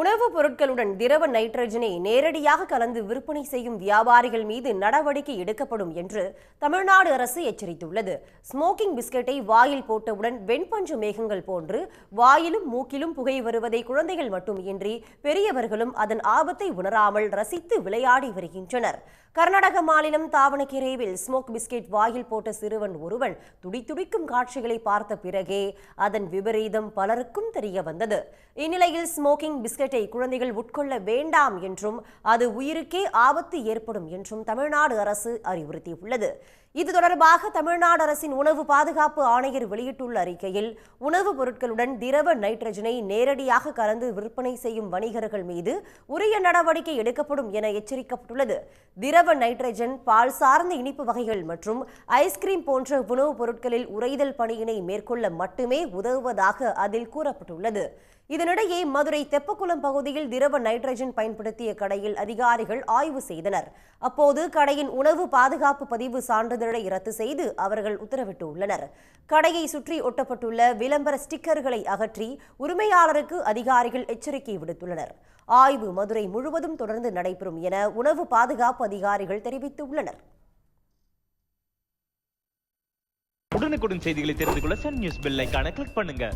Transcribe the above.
உணவுப் பொருட்களுடன் திரவ நைட்ரஜனை நேரடியாக கலந்து விற்பனை செய்யும் வியாபாரிகள் மீது நடவடிக்கை எடுக்கப்படும் என்று தமிழ்நாடு அரசு எச்சரித்துள்ளது. ஸ்மோக்கிங் பிஸ்கெட்டை வாயில் போட்டவுடன் வெண்பஞ்சு மேகங்கள் போன்று வாயிலும் மூக்கிலும் புகை வருவதை குழந்தைகள் மட்டுமின்றி பெரியவர்களும் அதன் ஆபத்தை உணராமல் ரசித்து விளையாடி வருகின்றனர். கர்நாடக மாநிலம் தாவணகெரேவில் ஸ்மோக் பிஸ்கெட் வாயில் போட்ட சிறுவன் ஒருவன் துடிதுடிக்கும் காட்சிகளை பார்த்த பிறகே அதன் விபரீதம் பலருக்கும் தெரிய வந்தது. இந்நிலையில் ஸ்மோக்கிங் பிஸ்கெட்டை குழந்தைகள் உட்கொள்ள வேண்டாம் என்றும் அது உயிருக்கே ஆபத்து ஏற்படும் என்றும் தமிழ்நாடு அரசு அறிவுறுத்தியுள்ளது. இது தொடர்பாக தமிழ்நாடு அரசின் உணவு பாதுகாப்பு ஆணையர் வெளியிட்டுள்ள அறிக்கையில், உணவுப் பொருட்களுடன் திரவ நைட்ரஜனை நேரடியாக கலந்து விற்பனை செய்யும் வணிகர்கள் மீது உரிய நடவடிக்கை எடுக்கப்படும் என எச்சரிக்கப்பட்டுள்ளது. திரவ நைட்ரஜன் பால் சார்ந்த இனிப்பு வகைகள் மற்றும் ஐஸ்கிரீம் போன்ற உணவுப் பொருட்களில் உறைதல் பணியினை மேற்கொள்ள மட்டுமே உதவுவதாக அதில் கூறப்பட்டுள்ளது. இதனிடையே மதுரை தெப்பக்குளம் பகுதியில் திரவ நைட்ரஜன் பயன்படுத்திய கடையில் அதிகாரிகள் ஆய்வு செய்தனர். அப்போது கடையின் உணவு பாதுகாப்பு பதிவு சான்றிதழை ரத்து செய்து அவர்கள் உத்தரவிட்டுள்ளனர். கடையை சுற்றி ஒட்டப்பட்டுள்ள விளம்பர ஸ்டிக்கர்களை அகற்றி உரிமையாளருக்கு அதிகாரிகள் எச்சரிக்கை விடுத்துள்ளனர். ஆய்வு மதுரை முழுவதும் தொடர்ந்து நடைபெறும் என உணவு பாதுகாப்பு அதிகாரிகள் தெரிவித்துள்ளனர். உடனுக்குடன் செய்திகளை தெரிந்து கொள்ள சன் நியூஸ் பெல் ஐகானை கிளிக் பண்ணுங்க.